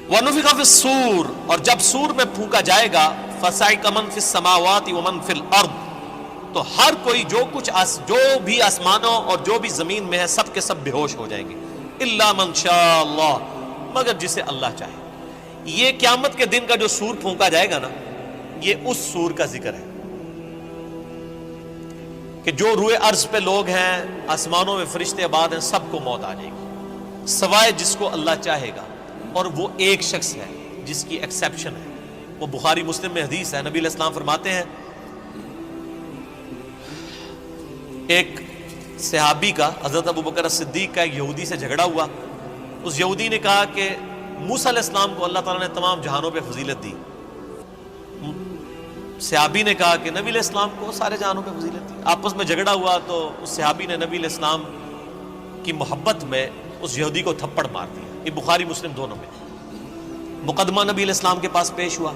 وَنُفِخَ فِي الصُّورِ، اور جب سور میں پھونکا جائے گا، فَصَعِقَ مَن فِي السَّمَاوَاتِ وَمَن فِي الْأَرْضِ، تو ہر کوئی جو بھی آسمانوں اور جو بھی زمین میں ہے سب کے سب بے ہوش ہو جائیں گے، اِلَّا مَن شَاءَ اللَّهُ، مگر جسے اللہ چاہے۔ یہ قیامت کے دن کا جو سور پھونکا جائے گا نا، یہ اس سور کا ذکر ہے کہ جو روئے ارض پہ لوگ ہیں، آسمانوں میں فرشتے آباد ہیں، سب کو موت آ جائے گی سوائے جس کو اللہ چاہے گا، اور وہ ایک شخص ہے جس کی ایکسیپشن ہے، وہ بخاری مسلم میں حدیث ہے۔ نبی علیہ السلام فرماتے ہیں، ایک صحابی کا، حضرت ابوبکر صدیق کا، ایک یہودی سے جھگڑا ہوا۔ اس یہودی نے کہا کہ موسیٰ علیہ السلام کو اللہ تعالیٰ نے تمام جہانوں پہ فضیلت دی۔ صحابی نے کہا کہ نبی علیہ السلام کو سارے جہانوں پہ فضیلت دی۔ آپس میں جھگڑا ہوا تو اس صحابی نے نبی علیہ السلام کی محبت میں اس یہودی کو تھپڑ مار دیا۔ یہ بخاری مسلم دونوں میں۔ مقدمہ نبی علیہ السلام کے پاس پیش ہوا،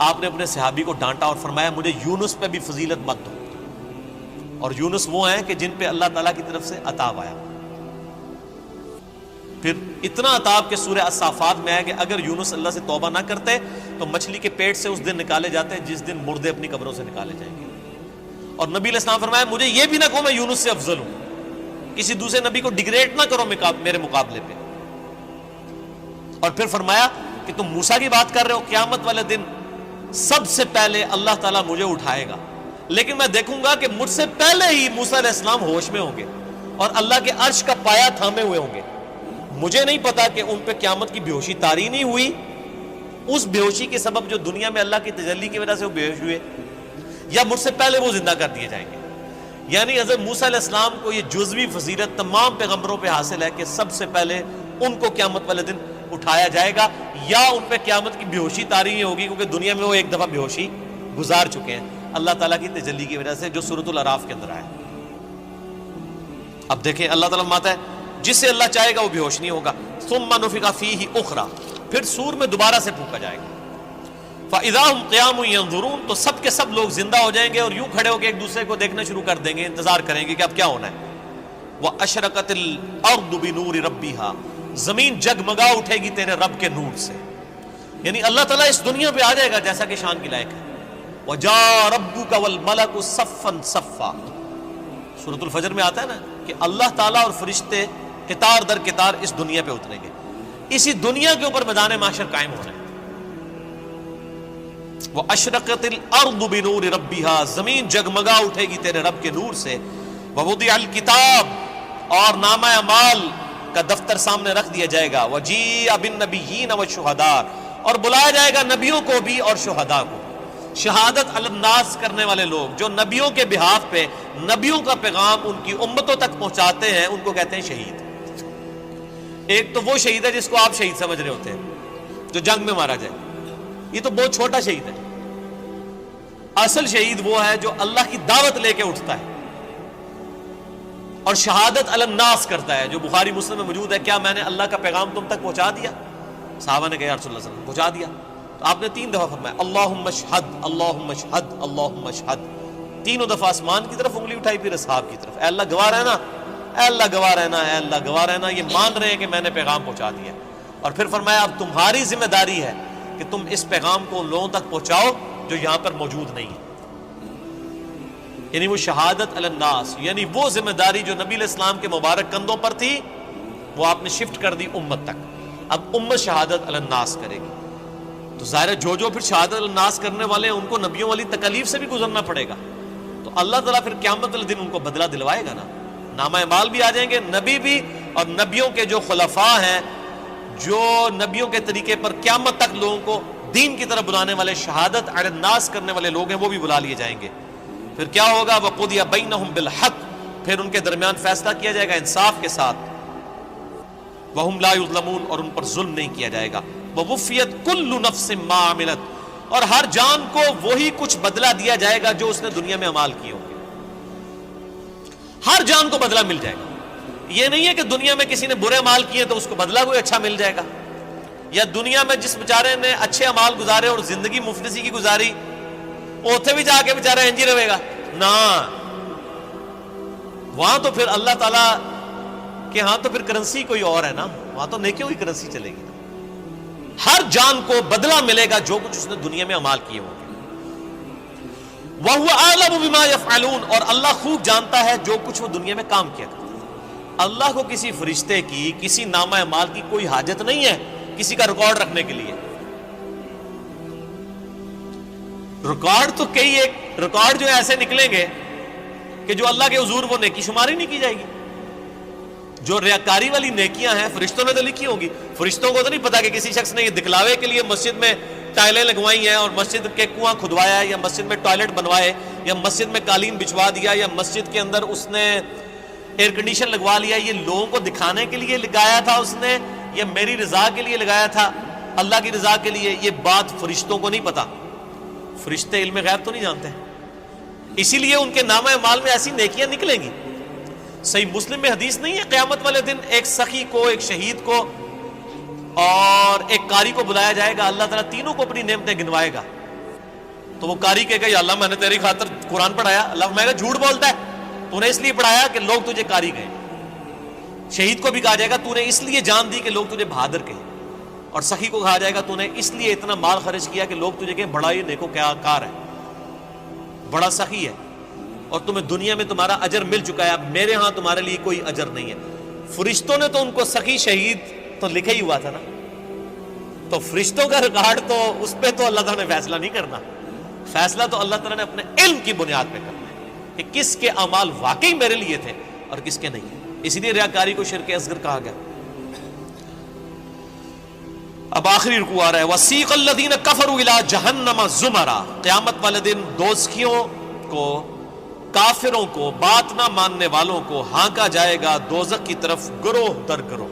آپ نے اپنے صحابی کو ڈانٹا اور فرمایا مجھے یونس پہ بھی فضیلت مت دو، اور یونس وہ ہیں کہ جن پہ اللہ تعالیٰ کی طرف سے عطاب آیا۔ پھر اتنا عطاب کہ سورہ الصافات میں ہے کہ اگر یونس اللہ سے توبہ نہ کرتے تو مچھلی کے پیٹ سے اس دن نکالے جاتے جس دن مردے اپنی قبروں سے نکالے جائیں گے۔ اور نبی علیہ السلام فرمایا مجھے یہ بھی نہ کہو میں یونس سے افضل ہوں، کسی دوسرے نبی کو ڈیگریڈ نہ کرو میرے مقابلے پہ۔ اور پھر فرمایا کہ تم موسیٰ کی بات کر رہے ہو، قیامت والے دن سب سے پہلے اللہ تعالیٰ مجھے اٹھائے گا، لیکن میں دیکھوں گا کہ مجھ سے پہلے ہی موسیٰ علیہ السلام ہوش میں ہوں گے اور اللہ کے عرش کا پایا تھامے ہوئے ہوں گے۔ مجھے نہیں پتا کہ ان پہ قیامت کی بے ہوشی طاری نہیں ہوئی، اس بے ہوشی کے سبب جو دنیا میں اللہ کی تجلی کی وجہ سے وہ بے ہوش ہوئے، یا مجھ سے پہلے وہ زندہ کر دیے جائیں گے۔ یعنی حضرت موسیٰ علیہ السلام کو یہ جزوی فضیلت تمام پیغمبروں پہ حاصل ہے کہ سب سے پہلے ان کو قیامت والے دن اٹھایا جائے گا، یا ان پہ قیامت کی بے ہوشی طاری نہیں ہوگی، کیونکہ دنیا میں وہ ایک دفعہ بے ہوشی گزار چکے ہیں اللہ تعالیٰ کی تجلی کی وجہ سے، جو سورۃ الاعراف کے اندر آیا۔ اب دیکھیں اللہ تعالیٰ فرماتا ہے جسے اللہ چاہے گا وہ بے ہوش نہیں ہوگا۔ ثم نفخ فیہ اخری، پھر سور میں دوبارہ سے پھونکا جائے گا۔ فاذا هم قیام ینظرون، تو سب کے سب لوگ زندہ ہو جائیں گے اور یوں کھڑے ہو کے ایک دوسرے کو دیکھنا شروع کر دیں گے، انتظار کریں گے کہ اب کیا ہونا ہے۔ واشرقت الارض بنور ربها، زمین جگمگا اٹھے گی تیرے رب کے نور سے، یعنی اللہ تعالیٰ اس دنیا پہ آ جائے گا جیسا کہ شان کی لائق ہے۔ وجاء ربک والملک صفا صفا، سورۃ الفجر میں آتا ہے نا کہ اللہ تعالیٰ اور فرشتے قطار در قطار اس دنیا پہ اتریں گے، اسی دنیا کے اوپر میدان محشر قائم ہونا ہے۔ واشرقت الارض بنور ربها، زمین جگمگا اٹھے گی تیرے رب کے نور سے۔ ووضع الکتاب، اور نامہ اعمال کا دفتر سامنے رکھ دیا جائے گا۔ وجیء بالنبیین والشہداء، اور بلایا جائے گا نبیوں کو بھی اور شہداء کو۔ شہادت علی الناس کرنے والے لوگ جو نبیوں کے بہاف پہ نبیوں کا پیغام ان کی امتوں تک پہنچاتے ہیں، ان کو کہتے ہیں شہید۔ ایک تو وہ شہید ہے جس کو آپ شہید سمجھ رہے ہوتے ہیں، جو جنگ میں مارا جائے، یہ تو بہت چھوٹا شہید ہے۔ اصل شہید وہ ہے جو اللہ کی دعوت لے کے اٹھتا ہے اور شہادت علی الناس کرتا ہے، جو بخاری مسلم میں موجود ہے۔ کیا میں نے اللہ کا پیغام تم تک پہنچا دیا؟ صحابہ نے کہا یا رسول اللہ صلی اللہ علیہ وسلم پہنچا دیا۔ تو آپ نے 3 دفعہ فرمایا اللہم اشہد اللہم اشہد اللہم اشہد، تینوں دفعہ آسمان کی طرف انگلی اٹھائی، پھر اصحاب کی طرف، اے اللہ گواہ رہنا، اے اللہ گواہ رہنا، اے اللہ گواہ رہنا، یہ مان رہے ہیں کہ میں نے پیغام پہنچا دیا۔ اور پھر فرمایا اب تمہاری ذمہ داری ہے کہ تم اس پیغام کو ان لوگوں تک پہنچاؤ جو یہاں پر موجود نہیں ہے، یعنی وہ شہادت علی الناس، یعنی وہ ذمہ داری جو نبی علیہ السلام کے مبارک کندھوں پر تھی وہ آپ نے شفٹ کر دی امت تک۔ اب امت شہادت علی الناس کرے گی، تو ظاہر ہے جو پھر شہادت علی الناس کرنے والے ہیں ان کو نبیوں والی تکلیف سے بھی گزرنا پڑے گا، تو اللہ تعالیٰ پھر قیامت والے دن ان کو بدلہ دلوائے گا نا۔ نامہ اعمال بھی آ جائیں گے، نبی بھی، اور نبیوں کے جو خلفاء ہیں، جو نبیوں کے طریقے پر قیامت تک لوگوں کو دین کی طرف بلانے والے، شہادت علی الناس کرنے والے لوگ ہیں، وہ بھی بلا لیے جائیں گے۔ پھر کیا ہوگا؟ وَقُضِيَ بَيْنَهُمْ بِالْحَقِّ، پھر ان کے درمیان فیصلہ کیا جائے گا انصاف کے ساتھ۔ وَهُمْ لَا يُظْلَمُونَ، اور ان پر ظلم نہیں کیا جائے گا۔ وَوُفِّيَتْ كُلُّ نَفْسٍ مَّا عَمِلَتْ، اور ہر جان کو وہی کچھ بدلہ دیا جائے گا جو اس نے دنیا میں اعمال کیے ہوں گے، ہر جان کو بدلہ مل جائے گا۔ یہ نہیں ہے کہ دنیا میں کسی نے برے اعمال کیے تو اس کو بدلہ کوئی اچھا مل جائے گا، یا دنیا میں جس بیچارے نے اچھے اعمال گزارے اور زندگی مفلسی کی گزاری، اوتھے بھی جا کے بیچارہ انج ہی رہے گا نا، وہاں تو پھر اللہ تعالیٰ کہ ہاں تو پھر کرنسی کوئی اور ہے نا، وہاں تو نیکیوں کی کرنسی چلے گی نا۔ ہر جان کو بدلہ ملے گا جو کچھ اس نے دنیا میں اعمال کیے ہوں گے. وَهُوَ أَعْلَمُ بِمَا يَفْعَلُونَ, اور اللہ خوب جانتا ہے جو کچھ وہ دنیا میں کام کیا کرتے ہیں. اللہ کو کسی فرشتے کی, کسی نامہ اعمال کی کوئی حاجت نہیں ہے کسی کا ریکارڈ رکھنے کے لیے. ریکارڈ تو کئی ایک ریکارڈ جو ایسے نکلیں گے کہ جو اللہ کے حضور وہ نیکی شماری نہیں کی جائے گی. جو ریاکاری والی نیکیاں ہیں فرشتوں نے تو لکھی ہوں گی. فرشتوں کو تو نہیں پتا کہ کسی شخص نے یہ دکھلاوے کے لیے مسجد میں ٹائلیں لگوائی ہیں اور مسجد کے کنواں کھدوایا ہے, یا مسجد میں ٹوائلٹ بنوائے, یا مسجد میں قالین بچھوا دیا, یا مسجد کے اندر اس نے ایئر کنڈیشن لگوا لیا. یہ لوگوں کو دکھانے کے لیے لگایا تھا اس نے, یا میری رضا کے لیے لگایا تھا, اللہ کی رضا کے لیے؟ یہ بات فرشتوں کو نہیں پتا. فرشتے علم غیب تو نہیں جانتے, اسی لیے ان کے نامہ اعمال میں ایسی نیکیاں نکلیں گی. صحیح مسلم میں حدیث نہیں ہے قیامت والے دن ایک سخی کو, ایک شہید کو اور ایک قاری کو بلایا جائے گا, اللہ تعالیٰ تینوں کو اپنی نعمتیں گنوائے گا. تو وہ قاری کہے گا یا اللہ میں نے تیری خاطر قرآن پڑھایا. اللہ میں نے جھوٹ بولتا ہے, تو نے اس لیے پڑھایا کہ لوگ تجھے قاری کہیں. شہید کو بھی کہا جائے گا تو نے اس لیے جان دی کہ لوگ تجھے بہادر کہیں. اور سخی کو کہا جائے گا تو نے اس لیے اتنا مال خرچ کیا کہ لوگ تجھے کہیں بڑا ہی نیکو کیا کار ہے, بڑا سخی ہے, اور تمہیں دنیا میں تمہارا اجر مل چکا ہے, اب میرے ہاں تمہارے لیے کوئی اجر نہیں ہے. فرشتوں نے تو ان کو سخی شہید تو لکھا ہی ہوا تھا نا, تو فرشتوں کا ریکارڈ تو اس پہ تو اللہ تعالیٰ نے فیصلہ نہیں کرنا. فیصلہ تو اللہ تعالیٰ نے اپنے علم کی بنیاد پہ کرنا ہے کہ کس کے اعمال واقعی میرے لیے تھے اور کس کے نہیں. اسی لیے ریاکاری کو شرک اصغر کہا گیا. اب آخری رکوع آ رہا ہے, وَسِيقَ الَّذِينَ كَفَرُوا إِلَىٰ جَهَنَّمَ زُمَرًا, قیامت والے دن دوزخیوں کو, کافروں کو, بات نہ ماننے والوں کو ہانکا جائے گا دوزخ کی طرف گروہ در گروہ.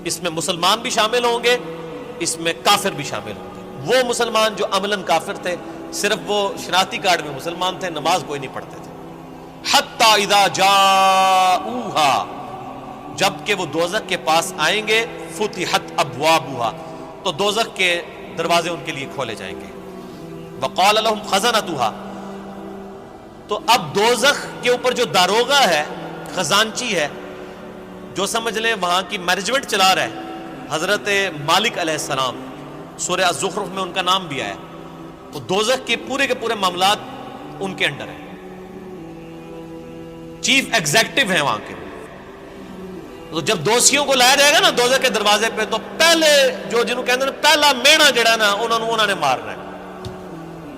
اس میں مسلمان بھی شامل ہوں گے, اس میں کافر بھی شامل ہوں گے. وہ مسلمان جو عملاً کافر تھے, صرف وہ شناختی کارڈ میں مسلمان تھے, نماز کوئی نہیں پڑھتے تھے. حتی اذا جاؤہا, جب کہ وہ دوزخ کے پاس آئیں گے, فتحت ابوابہا, تو دوزخ کے دروازے ان کے لیے کھولے جائیں گے. وقال لهم خزنتہا, تو اب دوزخ کے اوپر جو داروغہ ہے, خزانچی ہے, جو سمجھ لیں وہاں کی مینجمنٹ چلا رہا ہے, حضرت مالک علیہ السلام, سورہ الزخرف میں ان کا نام بھی آیا. تو دوزخ کے پورے معاملات ان کے انڈر ہیں, چیف ایگزیکٹو ہیں وہاں کے. تو جب دوزخیوں کو لایا جائے گا نا دوزخ کے دروازے پہ, تو پہلے جو جنہوں کہتے ہیں پہلا مینا جڑا نا انہوں نے مارنا ہے.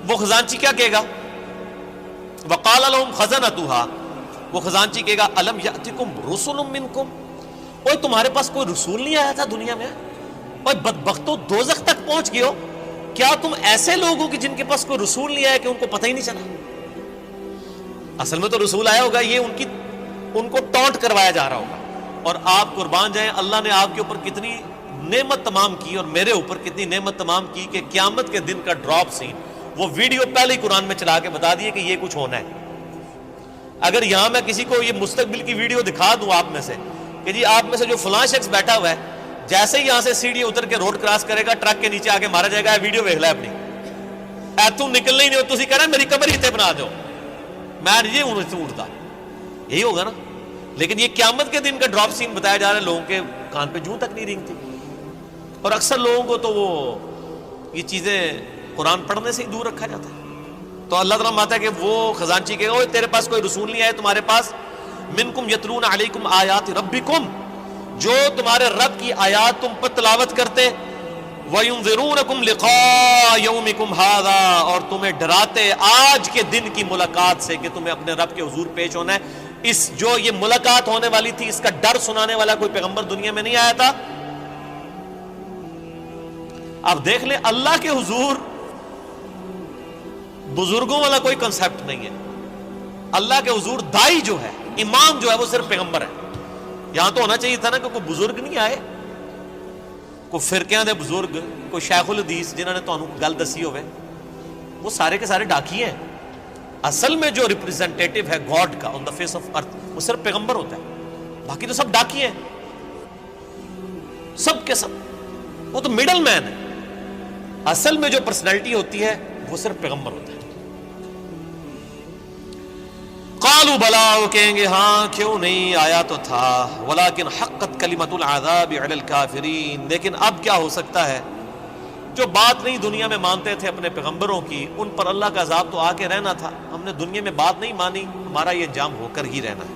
وہ خزانچی کیا کہے گا؟ وقال لهم خزنتها, وہ خزانچی کہے گا الم یاتکم رسل منکم, اوے تمہارے پاس کوئی رسول نہیں آیا تھا دنیا میں؟ اوے بدبختو دوزخ تک پہنچ گئے ہو, کیا تم ایسے لوگ ہو کہ جن کے پاس کوئی رسول نہیں آیا کہ ان کو پتہ ہی نہیں چلا؟ اصل میں تو رسول آیا ہوگا, یہ ان کو ٹونٹ کروایا جا رہا ہوگا. اور آپ قربان جائیں, اللہ نے آپ کے اوپر کتنی نعمت تمام کی اور میرے اوپر کتنی نعمت تمام کی کہ قیامت کے دن کا ڈراپ سین وہ ویڈیو پہلے ہی قرآن میں چلا کے بتا دیے کہ یہ کچھ ہونا ہے. اگر یہاں میں کسی کو یہ مستقبل کی ویڈیو دکھا دوں آپ میں سے کہ جی آپ میں سے جو فلاں شخص بیٹھا ہوا ہے, جیسے ہی یہاں سے سیڑھی اتر کے روڈ کراس کرے گا ٹرک کے نیچے آگے مارا جائے گا, ویڈیو ویکھ لے اپنی, اے تم نکلنا ہی نہیں ہو, تسی کہنا میری کمر ہی تے بنا دو, میں یہ ہوں سے اٹھتا, یہی ہوگا نا. لیکن یہ قیامت کے دن کا ڈراپ سین بتایا جا رہا ہے, لوگوں کے کان پہ جوں تک نہیں رینگتی. اور اکثر لوگوں کو تو وہ یہ چیزیں قرآن پڑھنے سے ہی دور رکھا جاتا ہے. تو اللہ تعالیٰ ماتا ہے کہ وہ خزانچی کہے گا تیرے پاس کوئی رسول نہیں آئے تمہارے پاس, منکم یتلون علیکم آیات ربکم, جو تمہارے رب کی آیات تم پر تلاوت کرتے, وَيُنذِرُونَكُمْ لِقَاءَ يَوْمِكُمْ هَذَا, اور تمہیں ڈراتے آج کے دن کی ملاقات سے کہ تمہیں اپنے رب کے حضور پیش ہونا ہے. اس جو یہ ملاقات ہونے والی تھی اس کا ڈر سنانے والا کوئی پیغمبر دنیا میں نہیں آیا تھا. اب دیکھ لیں اللہ کے حضور بزرگوں والا کوئی کنسپٹ نہیں ہے. اللہ کے حضور دائی جو ہے, امام جو ہے, وہ صرف پیغمبر ہے. یہاں تو ہونا چاہیے تھا نا کہ کوئی بزرگ نہیں آئے, کوئی فرقیاں دے بزرگ, کوئی شیخ الحدیث جنہوں نے تانوں گل دسی ہوئے, وہ سارے کے سارے ڈاکی ہیں. اصل میں جو ریپریزنٹیٹو ہے گاڈ کا آن دا فیس آف ارتھ وہ صرف پیغمبر ہوتا ہے, باقی تو سب ڈاکی ہیں, سب کے سب, وہ تو مڈل مین ہے. اصل میں جو پرسنالٹی ہوتی ہے وہ صرف پیغمبر ہوتا ہے. قالوا بلا، وہ کہیں گے ہاں کیوں نہیں، آیا تو تھا، ولکن حقت کلمۃ العذاب علی الکافرین، لیکن اب کیا ہو سکتا ہے، جو بات نہیں دنیا میں مانتے تھے اپنے پیغمبروں کی، ان پر اللہ کا عذاب تو آ کے رہنا تھا، ہم نے دنیا میں بات نہیں مانی، ہمارا یہ انجام ہو کر ہی رہنا ہے۔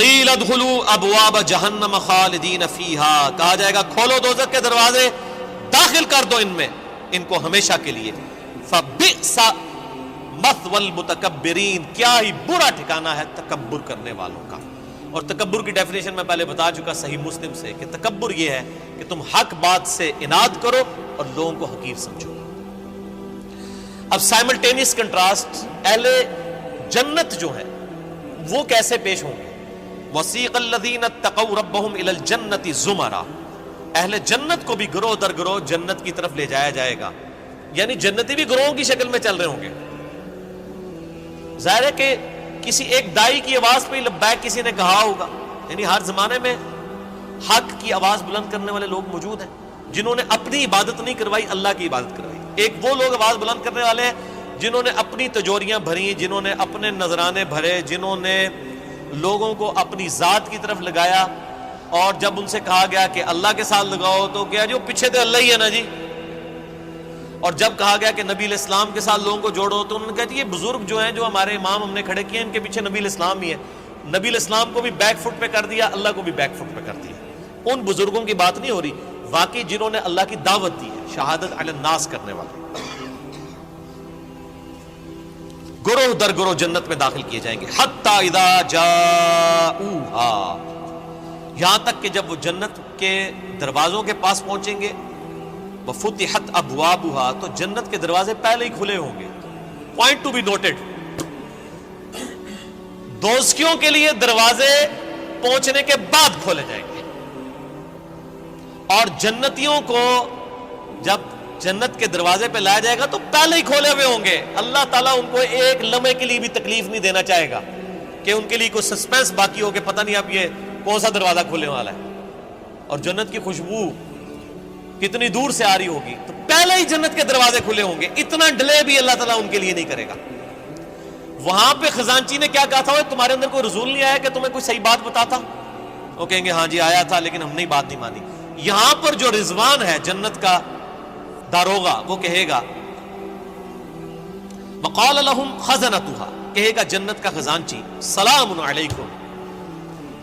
قیل ادخلوا ابواب جہنم خالدین فیہا، کہا جائے گا کھولو دوزخ کے دروازے، داخل کر دو ان میں، ان کو ہمیشہ کے لیے۔ فبئس مثوى المتکبرین، کیا ہی برا ٹھکانہ ہے تکبر کرنے والوں کا۔ اور تکبر کی ڈیفینیشن میں پہلے بتا چکا صحیح مسلم سے کہ تکبر یہ ہے کہ تم حق بات سے اناد کرو اور لوگوں کو حقیر سمجھو۔ اب سائملٹینیس کنٹراسٹ، اہل جنت جو ہیں وہ کیسے پیش ہوں گے؟ وسیق الذین اتقوا ربهم الی الجنۃ زمرا، اہل جنت کو بھی گروہ در گروہ جنت کی طرف لے جایا جائے گا، یعنی جنتی بھی گروہوں کی شکل میں چل رہے ہوں گے۔ ظاہر ہے کہ کسی ایک دائی کی آواز پہ لبیک کسی نے کہا ہوگا، یعنی ہر زمانے میں حق کی آواز بلند کرنے والے لوگ موجود ہیں جنہوں نے اپنی عبادت نہیں کروائی، اللہ کی عبادت کروائی۔ ایک وہ لوگ آواز بلند کرنے والے ہیں جنہوں نے اپنی تجوریاں بھری، جنہوں نے اپنے نذرانے بھرے، جنہوں نے لوگوں کو اپنی ذات کی طرف لگایا، اور جب ان سے کہا گیا کہ اللہ کے ساتھ لگاؤ تو کیا جو پیچھے تو اللہ ہی ہے نا جی، اور جب کہا گیا کہ نبی علیہ السلام کے ساتھ لوگوں کو جوڑو تو انہوں نے کہا کہ یہ بزرگ جو ہیں جو ہمارے امام ہم نے کھڑے کیے ان کے پیچھے نبی علیہ السلام ہی ہے۔ نبی علیہ السلام کو بھی بیک فٹ پہ کر دیا، اللہ کو بھی بیک فٹ پہ کر دیا۔ ان بزرگوں کی بات نہیں ہو رہی، واقعی جنہوں نے اللہ کی دعوت دی ہے، شہادت علی الناس کرنے والے گروہ در گروہ جنت میں داخل کیے جائیں گے۔ حتی اذا جاؤہا، یہاں تک کہ جب وہ جنت کے دروازوں کے پاس پہنچیں گے، وفتحت ابوابها، تو جنت کے دروازے پہلے ہی کھلے ہوں گے۔ پوائنٹ ٹو بی نوٹڈ، دوزخیوں کے لیے دروازے پہنچنے کے بعد کھولے جائیں گے، اور جنتیوں کو جب جنت کے دروازے پہ لایا جائے گا تو پہلے ہی کھولے ہوئے ہوں گے۔ اللہ تعالیٰ ان کو ایک لمحے کے لیے بھی تکلیف نہیں دینا چاہے گا کہ ان کے لیے کوئی سسپینس باقی ہو کہ پتہ نہیں اب یہ کون سا دروازہ کھولنے والا ہے، اور جنت کی خوشبو کتنی دور سے آ رہی ہوگی، تو پہلے ہی جنت کے دروازے کھلے ہوں گے، اتنا ڈیلے بھی اللہ تعالیٰ ان کے لیے نہیں کرے گا۔ وہاں پہ خزانچی نے کیا کہا تھا، تمہارے اندر کوئی رسول نہیں آیا کہ تمہیں کوئی صحیح بات بتاتا؟ وہ کہیں گے ہاں جی آیا تھا لیکن ہم نے بات نہیں مانی۔ یہاں پر جو رضوان ہے جنت کا داروغہ، وہ کہے گا وقال لهم خزنتها، کہے گا جنت کا خزانچی سلام علیکم،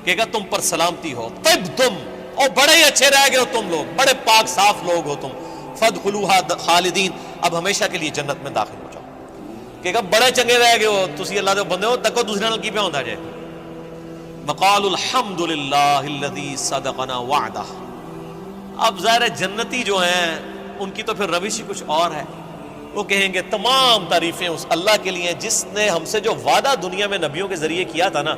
کہے گا تم پر سلامتی ہو، طبتم، اور بڑے ہی اچھے رہ گئے ہو تم لوگ، بڑے پاک صاف لوگ ہو تم، فادخلوها خالدین، اب ہمیشہ کے لیے جنت میں داخل ہو جاؤ۔ کہے گا بڑے چنگے رہ گئے ہو تسی اللہ دے بندے ہو، تکو دوسرے نال کی پہ ہوندا جائے۔ وقالوا الحمد للہ الذی صدقنا وعدہ، اب ظاہر جنتی جو ہیں ان کی تو پھر روش ہی کچھ اور ہے، وہ کہیں گے تمام تعریفیں اس اللہ کے لیے جس نے ہم سے جو وعدہ دنیا میں نبیوں کے ذریعے کیا تھا نا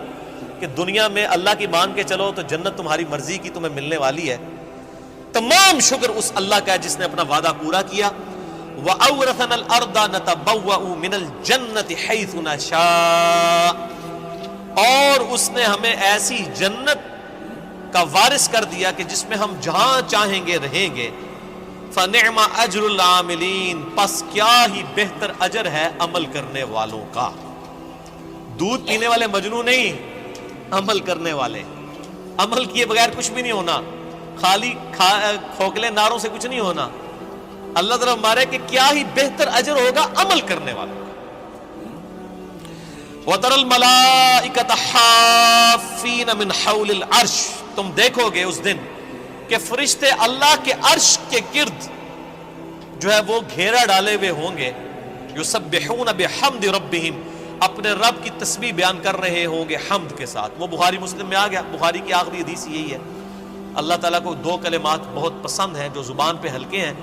کہ دنیا میں اللہ کی مان کے چلو تو جنت تمہاری مرضی کی تمہیں ملنے والی ہے، تمام شکر اس اللہ کا ہے جس نے اپنا وعدہ پورا کیا۔ وَأَوْرَثَنَا الْأَرْضَ نَتَبَوَّأُ مِنَ الْجَنَّةِ حَيْثُ نَشَاءُ، اور اس نے ہمیں ایسی جنت کا وارث کر دیا کہ جس میں ہم جہاں چاہیں گے رہیں گے۔ فَنِعْمَ أَجْرُ الْعَامِلِينَ، پس کیا ہی بہتر اجر ہے عمل کرنے والوں کا۔ دودھ پینے والے مجنون نہیں، عمل کرنے والے، عمل کیے بغیر کچھ بھی نہیں ہونا، خالی کھوکھلے نعروں سے کچھ نہیں ہونا۔ اللہ طرف مارے کہ کیا ہی بہتر اجر ہوگا عمل کرنے والوں کا۔ وَتَرَى الْمَلَائِكَةَ حَافِّينَ مِنْ حَوْلِ الْعَرْشِ، تم دیکھو گے اس دن کہ فرشتے اللہ کے عرش کے گرد جو ہے وہ گھیرا ڈالے ہوئے ہوں گے، یسبحون بحمد ربہم، اپنے رب کی تسبیح بیان کر رہے ہوں گے حمد کے ساتھ۔ وہ بخاری مسلم میں آ گیا، بخاری کی آخری حدیث یہی ہے۔ اللہ تعالیٰ کو دو کلمات بہت پسند ہیں جو زبان پہ ہلکے ہیں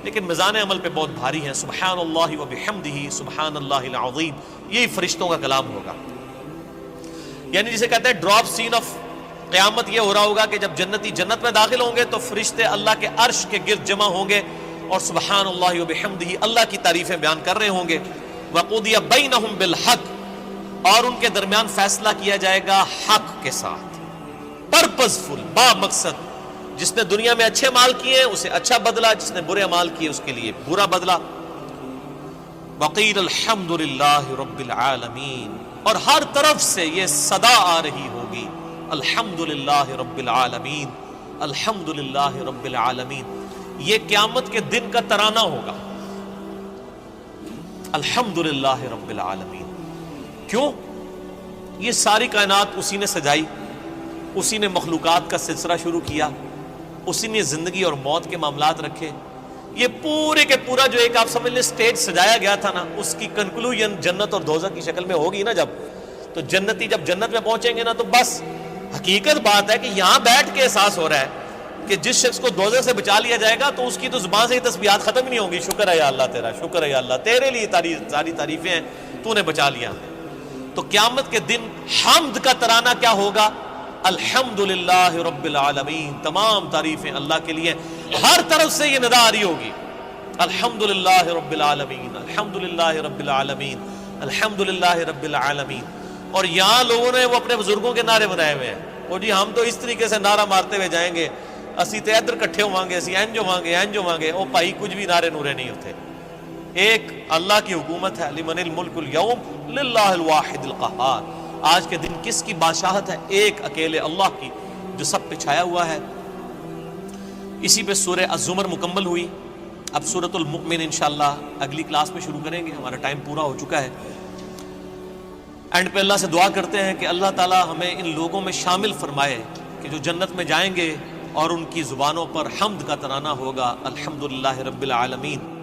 لیکن میزان عمل پہ بہت بھاری ہیں، سبحان اللہ و بحمدہ سبحان اللہ العظیم، یہی فرشتوں کا کلام ہوگا۔ یعنی جسے کہتے ہیں ڈراپ سین آف قیامت یہ ہو رہا ہوگا کہ جب جنتی جنت میں داخل ہوں گے تو فرشتے اللہ کے عرش کے گرد جمع ہوں گے اور سبحان اللہ و بحمدہ اللہ کی تعریفیں بیان کر رہے ہوں گے۔ وَقُضِيَ بَيْنَهُمْ بِالْحَقِّ، اور ان کے درمیان فیصلہ کیا جائے گا حق کے ساتھ، پرپز فل، با مقصد۔ جس نے دنیا میں اچھے مال کیے اسے اچھا بدلہ، جس نے برے مال کیے اس کے لیے برا بدلہ۔ وقیل الحمد للہ رب العالمین، اور ہر طرف سے یہ صدا آ رہی ہوگی، الحمد للہ رب العالمین، الحمد للہ رب العالمین۔ یہ قیامت کے دن کا ترانہ ہوگا، الحمد للہ رب العالمین۔ کیوں؟ یہ ساری کائنات اسی نے سجائی، اسی نے مخلوقات کا سلسلہ شروع کیا، اسی نے زندگی اور موت کے معاملات رکھے۔ یہ پورے کے پورا جو ایک آپ سمجھ لیں سٹیج سجایا گیا تھا نا، اس کی کنکلوژن جنت اور دوزخ کی شکل میں ہوگی نا جب، تو جنتی جب جنت میں پہنچیں گے نا تو بس حقیقت بات ہے کہ یہاں بیٹھ کے احساس ہو رہا ہے کہ جس شخص کو دوزخ سے بچا لیا جائے گا تو اس کی تو زبان سے ہی تسبیحات ختم ہی نہیں ہوں گی، شکر ہے یا اللہ تیرا، شکر ہے یا اللہ، تیرے لیے ساری تعریفیں ہیں، تو نے بچا لیا۔ تو قیامت کے دن حمد کا ترانہ کیا ہوگا؟ الحمد للہ رب العالمین، تمام تعریفیں اللہ کے لیے، ہر طرف سے یہ ندا آ رہی ہوگی، الحمد للہ رب العالمین، الحمد للہ رب العالمین، الحمد للہ رب العالمین۔ اور یہاں لوگوں نے وہ اپنے بزرگوں کے نعرے بنائے ہوئے ہیں، اور جی ہم تو اس طریقے سے نعرہ مارتے ہوئے جائیں گے، اسی تے ادھر کٹھے ہوواں گے، اسی اینج ہوواں گے، او بھائی کچھ بھی نعرے نورے نہیں ہوتے۔ ایک اللہ کی حکومت ہے، لمن الملک اليوم للہ الواحد القہار، آج کے دن کس کی بادشاہت ہے؟ ایک اکیلے اللہ کی، جو سب پہ چھایا ہوا ہے۔ اسی پہ سورہ الزمر مکمل ہوئی۔ اب سورۃ المؤمن انشاءاللہ اگلی کلاس میں شروع کریں گے، ہمارا ٹائم پورا ہو چکا ہے۔ اینڈ پہ اللہ سے دعا کرتے ہیں کہ اللہ تعالی ہمیں ان لوگوں میں شامل فرمائے کہ جو جنت میں جائیں گے اور ان کی زبانوں پر حمد کا ترانہ ہوگا، الحمدللہ رب العالمین۔